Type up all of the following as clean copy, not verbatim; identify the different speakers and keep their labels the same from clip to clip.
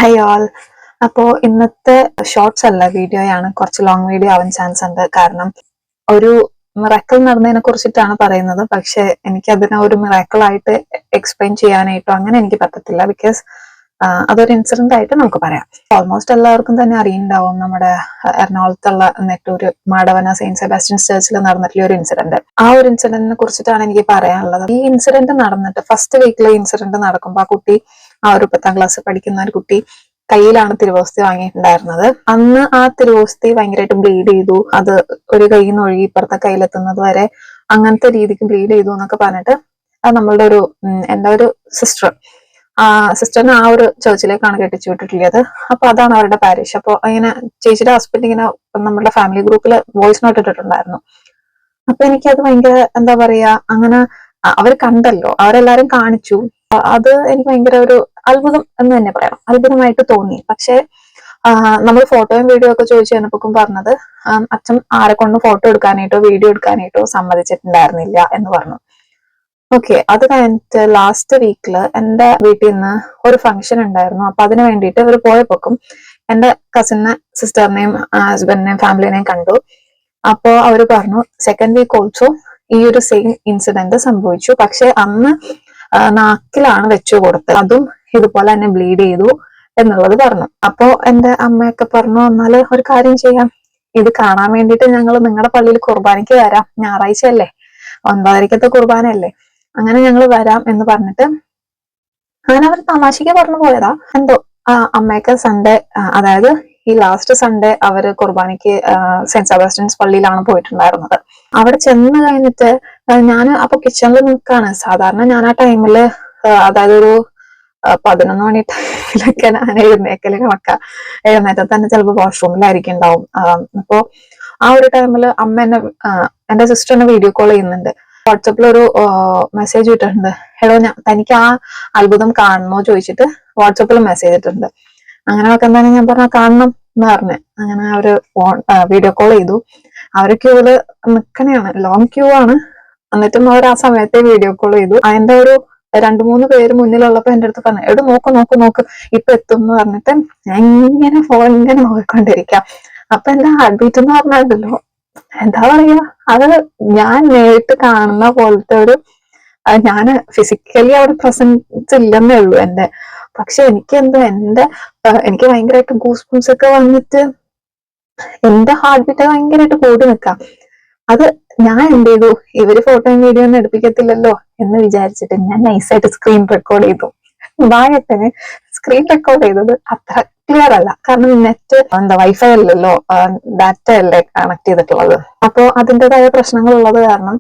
Speaker 1: Hi all. അപ്പോൾ ഇന്നത്തെ shorts അല്ല വീഡിയോയാണ്, കുറച്ച് ലോങ് വീഡിയോ ആവാൻ ചാൻസ് ഉണ്ട്. കാരണം ഒരു മിറാക്കിൾ നടന്നതിനെ കുറിച്ചിട്ടാണ് പറയുന്നത്. പക്ഷെ എനിക്ക് അതിനെ ഒരു മിറാക്കിൾ ആയിട്ട് എക്സ്പ്ലെയിൻ ചെയ്യാനായിട്ടോ അങ്ങനെ എനിക്ക് പറ്റത്തില്ല. ബിക്കോസ് അതൊരു ഇൻസിഡന്റ് ആയിട്ട് നമുക്ക് പറയാം. ഓൾമോസ്റ്റ് എല്ലാവർക്കും തന്നെ അറിയുന്നുണ്ടാവും, നമ്മുടെ എറണാകുളത്തുള്ള നെട്ടൂര് മാടവന സെയിന്റ് സെബാസ്റ്റ്യൻസ് ചർച്ചിൽ നടന്നിട്ടുള്ള ഒരു ഇൻസിഡന്റ്. ആ ഒരു ഇൻസിഡന്റിനെ കുറിച്ചിട്ടാണ് എനിക്ക് പറയാനുള്ളത്. ഈ ഇൻസിഡന്റ് നടന്നിട്ട് ഫസ്റ്റ് വീക്കിലെ ഇൻസിഡന്റ് നടക്കുമ്പോൾ ആ കുട്ടി, ആ ഒരു 10ാം ക്ലാസ് പഠിക്കുന്ന ഒരു കുട്ടി കയ്യിലാണ് തിരുവോസ്തി വാങ്ങിയിട്ടുണ്ടായിരുന്നത്. അന്ന് ആ തിരുവോസ്തി ഭയങ്കരമായിട്ട് ബ്ലീഡ് ചെയ്തു. അത് ഒരു കയ്യിൽ നിന്ന് ഒഴുകി ഇപ്പുറത്തെ കയ്യിലെത്തുന്നത് വരെ അങ്ങനത്തെ രീതിക്ക് ബ്ലീഡ് ചെയ്തു എന്നൊക്കെ പറഞ്ഞിട്ട് നമ്മളുടെ ഒരു എന്റെ ഒരു സിസ്റ്ററിനെ ആ ഒരു ചർച്ചിലേക്കാണ് കെട്ടിച്ചു വിട്ടിട്ടുള്ളത്. അപ്പൊ അതാണ് അവരുടെ പാരിഷ്. അപ്പൊ ഇങ്ങനെ ചേച്ചിയുടെ ഹസ്ബൻഡ് ഇങ്ങനെ നമ്മുടെ ഫാമിലി ഗ്രൂപ്പിൽ വോയിസ് നോട്ട് ഇട്ടിട്ടുണ്ടായിരുന്നു. അപ്പൊ എനിക്കത് ഭയങ്കര എന്താ പറയാ, അങ്ങനെ അവർ കണ്ടല്ലോ, അവരെല്ലാരും കാണിച്ചു. അത് എനിക്ക് ഭയങ്കര ഒരു അത്ഭുതം എന്ന് തന്നെ പറയാം, അത്ഭുതമായിട്ട് തോന്നി. പക്ഷെ നമ്മൾ ഫോട്ടോയും വീഡിയോ ഒക്കെ ചോദിച്ചു കഴിഞ്ഞപ്പോഴും പറഞ്ഞത് അച്ഛൻ ആരെ കൊണ്ട് ഫോട്ടോ എടുക്കാനായിട്ടോ വീഡിയോ എടുക്കാനായിട്ടോ സമ്മതിച്ചിട്ടുണ്ടായിരുന്നില്ല എന്ന് പറഞ്ഞു. ഓക്കെ, അത് കഴിഞ്ഞിട്ട് ലാസ്റ്റ് വീക്കില് എന്റെ വീട്ടിൽ നിന്ന് ഒരു ഫംഗ്ഷൻ ഉണ്ടായിരുന്നു. അപ്പൊ അതിന് വേണ്ടിയിട്ട് ഇവർ പോയപ്പോക്കും എന്റെ കസിനെ, സിസ്റ്ററിനെയും ഹസ്ബൻഡിനെയും ഫാമിലിനെയും കണ്ടു. അപ്പോ അവര് പറഞ്ഞു സെക്കൻഡ് വീക്ക് ഓൾസോ ഈ ഒരു സെയിം ഇൻസിഡന്റ് സംഭവിച്ചു. പക്ഷെ അന്ന് നാക്കിലാണ് വെച്ചു കൊടുത്തത്, അതും ഇതുപോലെ തന്നെ ബ്ലീഡ് ചെയ്തു എന്നുള്ളത് പറഞ്ഞു. അപ്പോ എന്റെ അമ്മയൊക്കെ പറഞ്ഞു, എന്നാല് ഒരു കാര്യം ചെയ്യാം, ഇത് കാണാൻ വേണ്ടിയിട്ട് ഞങ്ങൾ നിങ്ങളുടെ പള്ളിയിൽ കുർബാനയ്ക്ക് വരാം, ഞായറാഴ്ച അല്ലേ, 9:30 കുർബാനയല്ലേ, അങ്ങനെ ഞങ്ങൾ വരാം എന്ന് പറഞ്ഞിട്ട് അങ്ങനെ അവർ തമാശയ്ക്ക് പറഞ്ഞു പോയതാ എന്തോ. അമ്മയൊക്കെ സൺഡേ, അതായത് ഈ ലാസ്റ്റ് സൺഡേ അവര് കുർബാനയ്ക്ക് സെന്റ് സെബാസ്റ്റ്യൻസ് പള്ളിയിലാണ് പോയിട്ടുണ്ടായിരുന്നത്. അവിടെ ചെന്ന് കഴിഞ്ഞിട്ട് ഞാൻ അപ്പൊ കിച്ചണിൽ നിൽക്കാണ്. സാധാരണ ഞാൻ ആ ടൈമില്, അതായത് ഒരു 11 മണി ടൈമിലൊക്കെ ഞാൻ എഴുന്നേക്കല് കണക്കാ. എഴുന്നേറ്റാൽ തന്നെ ചിലപ്പോൾ വാഷ്റൂമിലായിരിക്കും ഉണ്ടാവും. അപ്പോ ആ ഒരു ടൈമില് അമ്മ എന്നെ, എന്റെ സിസ്റ്റർ എന്നെ വീഡിയോ കോൾ ചെയ്യുന്നുണ്ട്. വാട്സപ്പിൽ ഒരു മെസ്സേജ് ഇട്ടിട്ടുണ്ട്. ഹലോ, തനിക്ക് ആ അത്ഭുതം കാണണോ ചോദിച്ചിട്ട് വാട്സപ്പിൽ മെസ്സേജ് ഇട്ടിട്ടുണ്ട്. അങ്ങനെ വെക്കാൻ ഞാൻ പറഞ്ഞ കാണണം എന്ന് പറഞ്ഞു. അങ്ങനെ അവര് വീഡിയോ കോൾ ചെയ്തു. അവര് ക്യൂവില് നിക്കണെയാണ്, ലോങ് ക്യൂ ആണ്. എന്നിട്ടും അവർ ആ സമയത്തെ വീഡിയോ കോൾ ചെയ്തു. അതിന്റെ ഒരു 2-3 പേര് മുന്നിലുള്ളപ്പോ എന്റെ അടുത്ത് പറഞ്ഞു, എവിടെ നോക്ക് ഇപ്പൊ എത്തും എന്ന് പറഞ്ഞിട്ട് ഞാൻ ഇങ്ങനെ ഫോൺ ഇങ്ങനെ നോക്കിക്കൊണ്ടിരിക്കാം. അപ്പൊ എന്റെ ഹാർട്ട് ബീറ്റ് എന്ന് പറഞ്ഞിട്ടുണ്ടല്ലോ, എന്താ പറയാ, അത് ഞാൻ നേരിട്ട് കാണുന്ന പോലത്തെ ഒരു, ഞാൻ ഫിസിക്കലി അവിടെ പ്രസൻസ് ഇല്ലെന്നേ ഉള്ളൂ എന്റെ. പക്ഷെ എനിക്ക് എന്തോ എനിക്ക് ഭയങ്കരമായിട്ട് ഗൂസ് ബംസ് ഒക്കെ വന്നിട്ട് എന്റെ ഹാർട്ട് ബീറ്റ് ഭയങ്കരമായിട്ട് കൂടി നിൽക്കാം. അത് ഞാൻ എന്ത് ചെയ്തു, ഇവര് ഫോട്ടോയും വീഡിയോ ഒന്നും എടുപ്പിക്കത്തില്ലല്ലോ എന്ന് വിചാരിച്ചിട്ട് ഞാൻ നൈസായിട്ട് സ്ക്രീൻ റെക്കോർഡ് ചെയ്തു. ഭാഗത്തിന് സ്ക്രീൻ റെക്കോർഡ് ചെയ്തത് അത്ര ക്ലിയർ അല്ല, കാരണം നെറ്റ് വൈഫൈ അല്ലല്ലോ, ഡാറ്റ അല്ലേ കണക്ട് ചെയ്തിട്ടുള്ളത്. അപ്പോ അതിൻ്റെതായ പ്രശ്നങ്ങൾ ഉള്ളത് കാരണം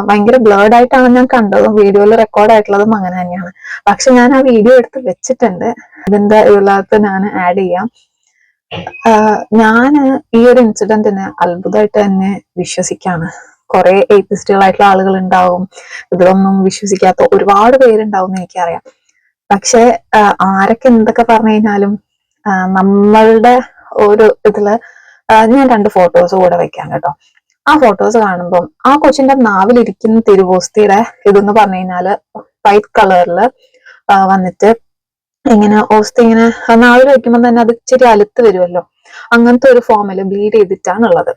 Speaker 1: ഭയങ്കര ബ്ലേർഡ് ആയിട്ടാണ് ഞാൻ കണ്ടതും വീഡിയോയിൽ റെക്കോർഡ് ആയിട്ടുള്ളതും അങ്ങനെ തന്നെയാണ്. പക്ഷെ ഞാൻ ആ വീഡിയോ എടുത്ത് വെച്ചിട്ടുണ്ട്, അതിന്റെ ഇതിനകത്ത് ഞാൻ ആഡ് ചെയ്യാം. ഞാന് ഈ ഒരു ഇൻസിഡന്റിനെ അത്ഭുതമായിട്ട് തന്നെ വിശ്വസിക്കാണ്. കുറെ എയ്ത്തിസ്റ്റുകളായിട്ടുള്ള ആളുകൾ ഉണ്ടാവും, ഇതിലൊന്നും വിശ്വസിക്കാത്ത ഒരുപാട് പേരുണ്ടാവും എന്ന് എനിക്കറിയാം. പക്ഷെ ആരൊക്കെ എന്തൊക്കെ പറഞ്ഞു കഴിഞ്ഞാലും നമ്മളുടെ ഒരു ഇതില് ഞാൻ 2 ഫോട്ടോസ് കൂടെ വെക്കാം കേട്ടോ. ആ ഫോട്ടോസ് കാണുമ്പോൾ ആ കൊച്ചിന്റെ നാവിലിരിക്കുന്ന തിരുവോസ്തിയുടെ ഇതെന്ന് പറഞ്ഞു കഴിഞ്ഞാല് വൈറ്റ് കളറില് വന്നിട്ട് ഇങ്ങനെ ഓസ്തി ഇങ്ങനെ നാവിൽ വെക്കുമ്പോൾ തന്നെ അത് ഇച്ചിരി അലുത്ത് വരുമല്ലോ, അങ്ങനത്തെ ഒരു ഫോമില് ബ്ലീഡ് ചെയ്തിട്ടാണ് ഉള്ളത്.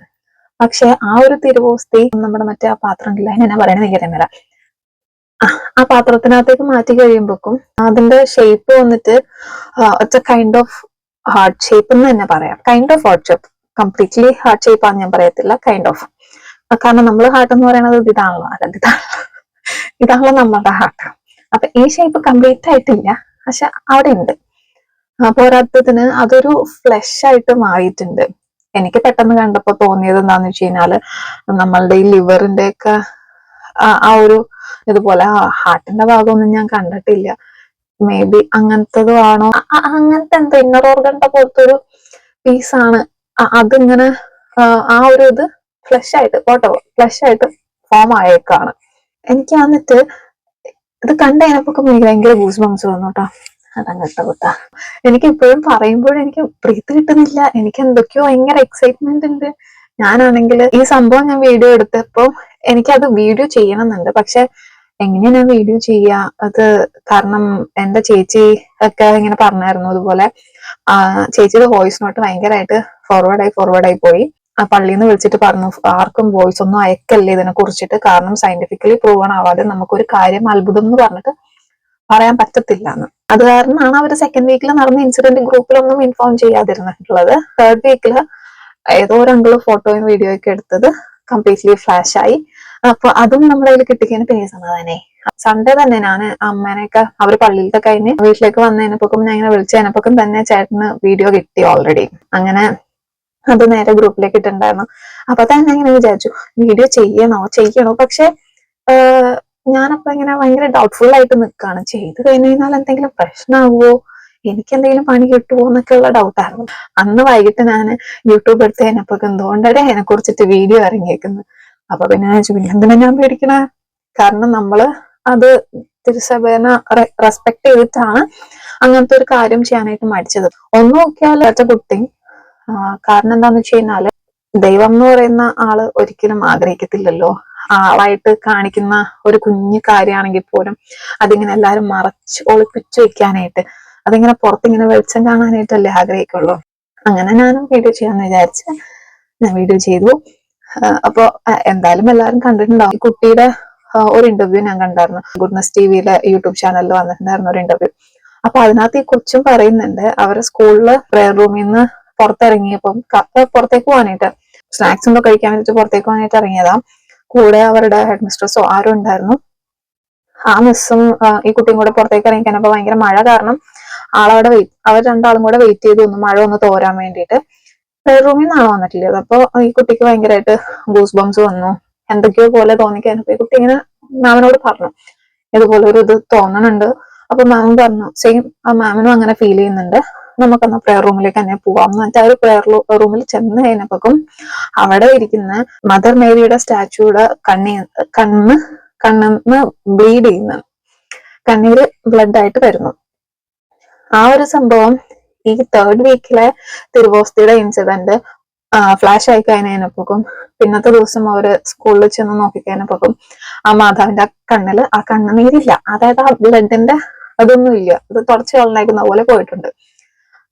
Speaker 1: പക്ഷെ ആ ഒരു തിരുവോസ്തി നമ്മുടെ മറ്റേ ആ പാത്രം ഇല്ല, അതിനെ പറയണത് ഭയങ്കര നേര, ആ പാത്രത്തിനകത്തേക്ക് മാറ്റി കഴിയുമ്പോക്കും അതിന്റെ ഷേപ്പ് വന്നിട്ട് it's A kind of heart shape എന്ന് തന്നെ പറയാം. Kind of heart shape, completely heart shape ആണെന്ന് ഞാൻ പറയത്തില്ല, കൈൻഡ് ഓഫ്. കാരണം നമ്മൾ ഹാർട്ട് എന്ന് പറയുന്നത് ഇതാണല്ലോ, അല്ല ഇതാണല്ലോ നമ്മുടെ ഹാർട്ട്. അപ്പൊ ഈ ഷേപ്പ് കംപ്ലീറ്റ് ആയിട്ടില്ല, പക്ഷെ അവിടെ ഉണ്ട്. പോരാത്തതിന് അതൊരു ഫ്ലഷ് ആയിട്ട് മാറിയിട്ടുണ്ട്. എനിക്ക് പെട്ടെന്ന് കണ്ടപ്പോ തോന്നിയത് എന്താന്ന് വെച്ച് കഴിഞ്ഞാല്, നമ്മളുടെ ഈ ലിവറിന്റെ ഒക്കെ ആ ഒരു ഇതുപോലെ, ഹാർട്ടിന്റെ ഭാഗമൊന്നും ഞാൻ കണ്ടിട്ടില്ല. മേ ബി അങ്ങനത്തതും ആണോ, അങ്ങനത്തെ എന്തോ ഇന്നർ ഓർഗന്റെ പോലത്തെ ഒരു പീസാണ് അതിങ്ങനെ ആ ഒരു ഇത് ഫ്ലഷ് ആയിട്ട് ഫ്ലഷ് ആയിട്ട് ഫോം ആയേക്കാണ്. എനിക്ക് വന്നിട്ട് ഇത് കണ്ടു കഴിഞ്ഞപ്പോ എനിക്ക് ഭയങ്കര ഗൂസ് ബംസ് വന്നു കേട്ടോ. അതങ്ങട്ടാ, എനിക്ക് ഇപ്പോഴും പറയുമ്പോഴും എനിക്ക് ബ്രീത്ത് കിട്ടുന്നില്ല. എനിക്ക് എന്തൊക്കെയോ ഭയങ്കര എക്സൈറ്റ്മെന്റ് ഉണ്ട്. ഞാനാണെങ്കിൽ ഈ സംഭവം ഞാൻ വീഡിയോ എടുത്തപ്പോ എനിക്കത് വീഡിയോ ചെയ്യണമെന്നുണ്ട്. പക്ഷെ എങ്ങനെയാ ഞാൻ വീഡിയോ ചെയ്യുക അത്? കാരണം എന്റെ ചേച്ചി ഒക്കെ ഇങ്ങനെ പറഞ്ഞായിരുന്നു അതുപോലെ ചേച്ചിയുടെ വോയിസ് നോട്ട് ഭയങ്കരമായിട്ട് ഫോർവേഡായി പോയി. ആ പള്ളിയിൽ നിന്ന് വിളിച്ചിട്ട് പറഞ്ഞു ആർക്കും വോയിസ് ഒന്നും അയക്കല്ലേ ഇതിനെ കുറിച്ചിട്ട്, കാരണം സയന്റിഫിക്കലി പ്രൂവൺ ആവാതെ നമുക്കൊരു കാര്യം അത്ഭുതം എന്ന് പറഞ്ഞിട്ട് പറയാൻ പറ്റത്തില്ല എന്ന്. അത് കാരണമാണ് അവർ സെക്കൻഡ് വീക്കിൽ നടന്ന ഇൻസിഡന്റ് ഗ്രൂപ്പിലൊന്നും ഇൻഫോം ചെയ്യാതിരുന്നിട്ടുള്ളത്. തേർഡ് വീക്കിൽ ഏതോ രണ്ടു ഫോട്ടോയും വീഡിയോ ഒക്കെ എടുത്തത് കംപ്ലീറ്റ്ലി ഫ്ലാഷ് ആയി. അപ്പൊ അതും നമ്മുടെ കയ്യിൽ കിട്ടിക്കഴിഞ്ഞ പിന്നെ സമാധാനേ. സൺഡേ തന്നെ ഞാൻ അമ്മേനെയൊക്കെ അവര് പള്ളിയിലത്തെ കഴിഞ്ഞ് വീട്ടിലേക്ക് വന്നതിനപ്പൊക്കും ഞാൻ ഇങ്ങനെ വിളിച്ചു കഴിഞ്ഞപ്പൊക്കും തന്നെ ചേട്ടന് വീഡിയോ കിട്ടി ഓൾറെഡി. അങ്ങനെ അത് നേരെ ഗ്രൂപ്പിലേക്ക് ഇട്ടുണ്ടായിരുന്നു. അപ്പൊ തന്നെ ഇങ്ങനെ വിചാരിച്ചു വീഡിയോ ചെയ്യണോ, പക്ഷെ ഞാനപ്പോ ഇങ്ങനെ ഭയങ്കര ഡൗട്ട്ഫുൾ ആയിട്ട് നിൽക്കുകയാണ്. ചെയ്ത് കഴിഞ്ഞാൽ എന്തെങ്കിലും പ്രശ്നമാവുമോ, എനിക്ക് എന്തെങ്കിലും പണി കിട്ടുമോ എന്നൊക്കെ ഉള്ള ഡൗട്ടായിരുന്നു. അന്ന് വൈകിട്ട് ഞാൻ യൂട്യൂബ് എടുത്ത് കഴിഞ്ഞപ്പോ എന്തുകൊണ്ടേ അതിനെ കുറിച്ചിട്ട് വീഡിയോ ഇറങ്ങിയേക്കുന്നത്. അപ്പൊ പിന്നെ എന്തിനാ ഞാൻ പേടിക്കണ, കാരണം നമ്മള് അത് തിരുസഭേനെ റെസ്പെക്ട് ചെയ്തിട്ടാണ് അങ്ങനത്തെ ഒരു കാര്യം ചെയ്യാനായിട്ട് മടിച്ചത്. ഒന്നും നോക്കിയാൽ ഒറ്റ കുട്ടി. കാരണം എന്താന്ന് വെച്ച് കഴിഞ്ഞാല് ദൈവം എന്ന് പറയുന്ന ആള് ഒരിക്കലും ആഗ്രഹിക്കത്തില്ലല്ലോ ആളായിട്ട് കാണിക്കുന്ന ഒരു കുഞ്ഞു കാര്യമാണെങ്കിൽ പോലും അതിങ്ങനെ എല്ലാരും ഒളിപ്പിച്ചു വെക്കാനായിട്ട്, അതിങ്ങനെ പുറത്തിങ്ങനെ വെളിച്ചം കാണാനായിട്ടല്ലേ ആഗ്രഹിക്കുള്ളൂ. അങ്ങനെ ഞാനും വീഡിയോ ചെയ്യാന്ന് വിചാരിച്ച് ഞാൻ വീഡിയോ ചെയ്തു. അപ്പൊ എന്തായാലും എല്ലാവരും കണ്ടിട്ടുണ്ടാവും. ഈ കുട്ടിയുടെ ഒരു ഇന്റർവ്യൂ ഞാൻ കണ്ടായിരുന്നു. ഗുഡ്നസ് ടിവിയിലെ യൂട്യൂബ് ചാനലിൽ വന്നിട്ടുണ്ടായിരുന്നു ഒരു ഇന്റർവ്യൂ. അപ്പൊ അതിനകത്ത് ഈ കൊച്ചും പറയുന്നുണ്ട് അവരുടെ സ്കൂളില് പ്രെയർ റൂമിൽ നിന്ന് പുറത്തിറങ്ങിയപ്പം പുറത്തേക്ക് പോകാനായിട്ട് സ്നാക്സ് എന്തോ കഴിക്കാൻ വേണ്ടിട്ട് പുറത്തേക്ക് പോകാനായിട്ട് ഇറങ്ങിയതാ. കൂടെ അവരുടെ ഹെഡ് മിസ്ട്രസോ ആരും ഉണ്ടായിരുന്നു. ആ മിസ്സും ഈ കുട്ടിയും കൂടെ പുറത്തേക്ക് ഇറങ്ങിക്കാനപ്പോ ഭയങ്കര മഴ കാരണം അവർ രണ്ടാളും കൂടെ വെയിറ്റ് ചെയ്തു മഴ ഒന്ന് തോരാൻ വേണ്ടിയിട്ട്. പ്രെയർ റൂമിൽ നിന്നാണ് വന്നിട്ടില്ലത്. അപ്പൊ ഈ കുട്ടിക്ക് ഭയങ്കരമായിട്ട് ഗൂസ് ബംസ് വന്നു, എന്തൊക്കെയോ പോലെ തോന്നിക്കാനപ്പോ ഈ കുട്ടി ഇങ്ങനെ മാമിനോട് പറഞ്ഞു ഇതുപോലെ ഒരു ഇത് തോന്നണുണ്ട്. അപ്പൊ മാം പറഞ്ഞു സെയിം ആ മാമിനും അങ്ങനെ ഫീൽ ചെയ്യുന്നുണ്ട്, നമുക്കെന്നാ പ്രെയർ റൂമിലേക്ക് തന്നെ പോവാം എന്ന് വെച്ചാൽ ഒരു പ്രെയർ റൂമിൽ ചെന്ന് കഴിഞ്ഞപ്പോക്കും അവിടെ ഇരിക്കുന്ന മദർ മേരിയുടെ സ്റ്റാച്യൂടെ കണ്ണിന്ന് ബ്ലീഡ് ചെയ്യുന്നു, കണ്ണീര് ബ്ലഡ് ആയിട്ട് വരുന്നു. ആ ഒരു സംഭവം ഈ തേർഡ് വീക്കിലെ തിരുവോസ്തിയുടെ ഇൻസിഡന്റ് ഫ്ലാഷ് ആയി കഴിഞ്ഞപ്പോക്കും പിന്നത്തെ ദിവസം അവര് സ്കൂളിൽ ചെന്ന് നോക്കിക്കഴിഞ്ഞപ്പോക്കും ആ മാതാവിന്റെ കണ്ണില് ആ കണ്ണുനീരില്ല, അതായത് ആ ബ്ലഡിന്റെ അതൊന്നും ഇല്ല, അത് തുടച്ചു കളഞ്ഞേക്കുന്ന പോലെ പോയിട്ടുണ്ട്.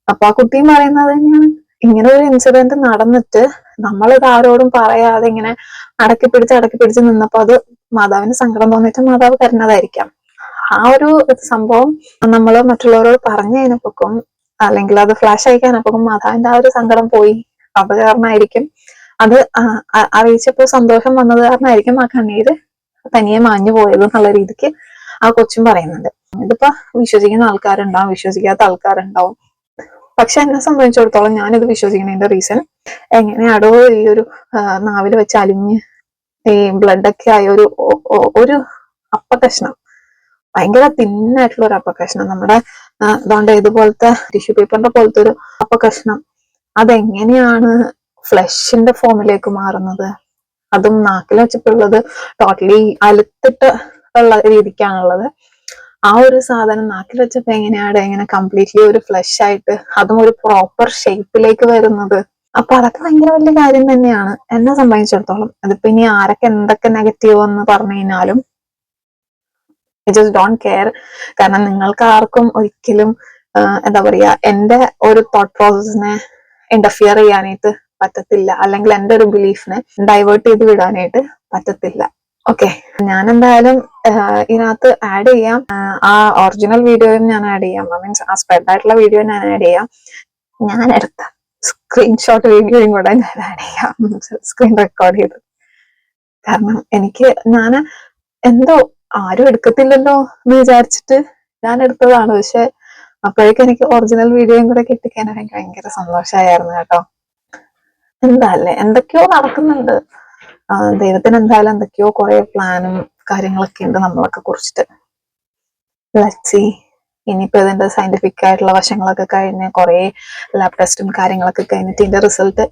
Speaker 1: അപ്പൊ ആ കുട്ടിയും പറയുന്നത് തന്നെയാണ് ഇങ്ങനെ ഒരു ഇൻസിഡന്റ് നടന്നിട്ട് നമ്മളിത് ആരോടും പറയാതെ ഇങ്ങനെ അടക്കി പിടിച്ച് നിന്നപ്പോ അത് മാതാവിന് സങ്കടം തോന്നിയിട്ട് മാതാവ് കരുന്നതായിരിക്കാം. ആ ഒരു സംഭവം നമ്മൾ മറ്റുള്ളവരോട് പറഞ്ഞു കഴിഞ്ഞപ്പോക്കും അല്ലെങ്കിൽ അത് ഫ്ലാഷ് ആയി കഴിഞ്ഞപ്പോക്കും മാതാവിന്റെ ആ ഒരു സങ്കടം പോയി. അത് കാരണമായിരിക്കും അത് അറിയിച്ചപ്പോ സന്തോഷം വന്നത് കാരണമായിരിക്കും ആ കണ്ണീര് തനിയെ മാഞ്ഞു പോയത് എന്നുള്ള രീതിക്ക് ആ കൊച്ചും പറയുന്നുണ്ട്. ഇതിപ്പോ വിശ്വസിക്കുന്ന ആൾക്കാരുണ്ടാവും, വിശ്വസിക്കാത്ത ആൾക്കാരുണ്ടാവും. പക്ഷെ എന്നെ സംബന്ധിച്ചിടത്തോളം ഞാനിത് വിശ്വസിക്കുന്നതിന്റെ റീസൺ എങ്ങനെയാടോ ഈ ഒരു നാവിൽ വെച്ച് അലിഞ്ഞ് ഈ ബ്ലഡൊക്കെ ആയ ഒരു അപ്പക്കഷ്ണം, ഭയങ്കര തിന്നായിട്ടുള്ള ഒരു അപ്പക്കഷ്ണം, നമ്മുടെ അതുകൊണ്ട് ഇതുപോലത്തെ ടിഷ്യൂ പേപ്പറിന്റെ പോലത്തെ ഒരു അപ്പക്കഷ്ണം അതെങ്ങനെയാണ് ഫ്ലഷിന്റെ ഫോമിലേക്ക് മാറുന്നത്? അതും നാക്കിൽ വെച്ചിട്ടുള്ളത് ടോട്ടലി അലുത്തിട്ട് ഉള്ള രീതിക്കാണുള്ളത്. ആ ഒരു സാധനം നാക്കിൽ വെച്ചപ്പോ എങ്ങനെ കംപ്ലീറ്റ്ലി ഒരു ഫ്ലഷ് ആയിട്ട് അതും ഒരു പ്രോപ്പർ ഷേപ്പിലേക്ക് വരുന്നത്? അപ്പൊ അതൊക്കെ ഭയങ്കര വലിയ കാര്യം തന്നെയാണ് എന്നെ സംബന്ധിച്ചിടത്തോളം. അതിപ്പോ ഇനി ആരൊക്കെ എന്തൊക്കെ നെഗറ്റീവ് എന്ന് പറഞ്ഞു കഴിഞ്ഞാലും ഐ ജസ്റ്റ് ഡോണ്ട് കെയർ. കാരണം നിങ്ങൾക്ക് ആർക്കും ഒരിക്കലും എന്താ പറയാ എന്റെ ഒരു തോട്ട് പ്രോസസ്സിനെ ഇന്റർഫിയർ ചെയ്യാനായിട്ട് പറ്റത്തില്ല, അല്ലെങ്കിൽ എന്റെ ഒരു ബിലീഫിനെ ഡൈവേർട്ട് ചെയ്ത് വിടാനായിട്ട് പറ്റത്തില്ല. ഓക്കെ, ഞാൻ എന്തായാലും ഇതിനകത്ത് ആഡ് ചെയ്യാം, ആ ഒറിജിനൽ വീഡിയോയും ഞാൻ ആഡ് ചെയ്യാം, മീൻസ് ആ സ്പ്രെഡ് ആയിട്ടുള്ള വീഡിയോ ഞാൻ ആഡ് ചെയ്യാം, ഞാൻ എടുത്ത സ്ക്രീൻഷോട്ട് വീഡിയോയും കൂടെ ഞാൻ ആഡ് ചെയ്യാം, സ്ക്രീൻ റെക്കോർഡ് ചെയ്ത്. കാരണം ഞാൻ എന്തോ ആരും എടുക്കത്തില്ലല്ലോ എന്ന് വിചാരിച്ചിട്ട് ഞാൻ എടുത്തതാണ്. പക്ഷെ അപ്പോഴേക്കും എനിക്ക് ഒറിജിനൽ വീഡിയോയും കൂടെ കിട്ടിക്കാൻ എനിക്ക് ഭയങ്കര സന്തോഷമായിരുന്നു കേട്ടോ. എന്താല്ലേ എന്തൊക്കെയോ നടക്കുന്നുണ്ട്. ദൈവത്തിന് എന്തായാലും എന്തൊക്കെയോ കുറെ പ്ലാനും കാര്യങ്ങളൊക്കെ ഉണ്ട് നമ്മളൊക്കെ കുറിച്ചിട്ട്. ലച്ചി ഇനിയിപ്പോ ഇതിന്റെ സയന്റിഫിക് ആയിട്ടുള്ള വശങ്ങളൊക്കെ കഴിഞ്ഞ് കുറെ ലാബ് ടെസ്റ്റും കാര്യങ്ങളൊക്കെ കഴിഞ്ഞിട്ട് ഇതിന്റെ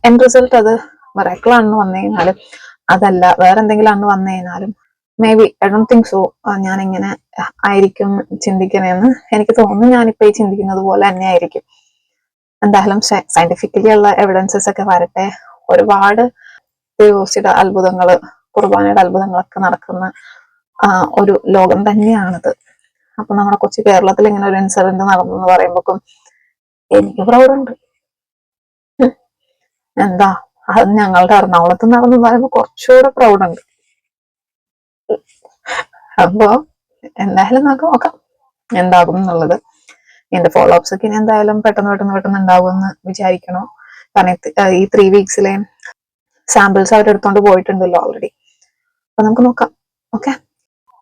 Speaker 1: എൻഡ് റിസൾട്ട് അത് മിറാക്കിളാണെന്ന് വന്നു കഴിഞ്ഞാലും അതല്ല വേറെ എന്തെങ്കിലും ആണ് വന്നു കഴിഞ്ഞാലും may be I don't think so ഞാൻ ഇങ്ങനെ ആയിരിക്കും ചിന്തിക്കണേന്ന് എനിക്ക് തോന്നുന്നു. ഞാനിപ്പോ ഈ ചിന്തിക്കുന്നത് പോലെ തന്നെ ആയിരിക്കും. എന്തായാലും സയന്റിഫിക്കലി ഉള്ള എവിഡൻസസ് ഒക്കെ വരട്ടെ. ഒരുപാട് ദൈവോസിയുടെ അത്ഭുതങ്ങള്, കുർബാനയുടെ അത്ഭുതങ്ങളൊക്കെ നടക്കുന്ന ഒരു ലോകം തന്നെയാണിത്. അപ്പൊ നമ്മുടെ കൊച്ചു കേരളത്തിൽ ഇങ്ങനെ ഒരു ഇൻസിഡന്റ് നടന്നു എന്ന് പറയുമ്പോക്കും എനിക്ക് പ്രൗഡുണ്ട്. എന്താ അത് ഞങ്ങളുടെ എറണാകുളത്ത് നടന്നു പറയുമ്പോൾ കുറച്ചുകൂടെ പ്രൗഡുണ്ട്. അപ്പോ എന്തായാലും നമുക്ക് നോക്കാം എന്താകും എന്നുള്ളത്. എന്റെ ഫോളോ അപ്സ് ഒക്കെ ഇനി എന്തായാലും പെട്ടെന്ന് ഉണ്ടാകുമെന്ന് വിചാരിക്കണോ. കാരണം ഈ 3 വീക്സിലെ സാമ്പിൾസ് അവരെടുത്തോണ്ട് പോയിട്ടുണ്ടല്ലോ ഓൾറെഡി. അപ്പൊ നമുക്ക് നോക്കാം. ഓക്കെ.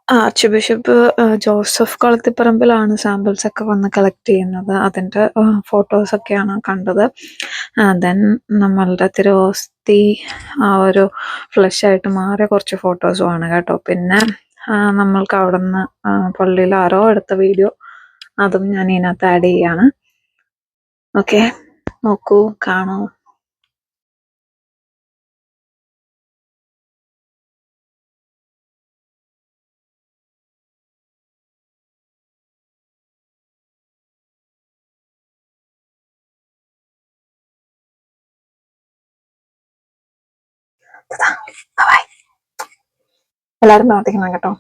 Speaker 1: ആർച്ച് ബിഷപ്പ് ജോസഫ് കളത്തിപ്പറമ്പിലാണ് സാമ്പിൾസ് ഒക്കെ വന്ന് കളക്ട് ചെയ്യുന്നത്. അതിന്റെ ഫോട്ടോസ് ഒക്കെയാണ് കണ്ടത്. ദെൻ നമ്മളുടെ തിരുവോസ്തി ആ ഒരു ഫ്ലഷ് ആയിട്ട് മാറിയ കുറച്ച് ഫോട്ടോസും ആണ് കേട്ടോ. പിന്നെ നമ്മൾക്ക് അവിടെ നിന്ന് പള്ളിയിൽ ആരോ എടുത്ത വീഡിയോ, അതും ഞാൻ ഇതിനകത്ത് ആഡ് ചെയ്യാണ്. ഓക്കെ, നോക്കൂ, കാണൂ. എല്ലാവരും പ്രാർത്ഥിക്കണം കേട്ടോ.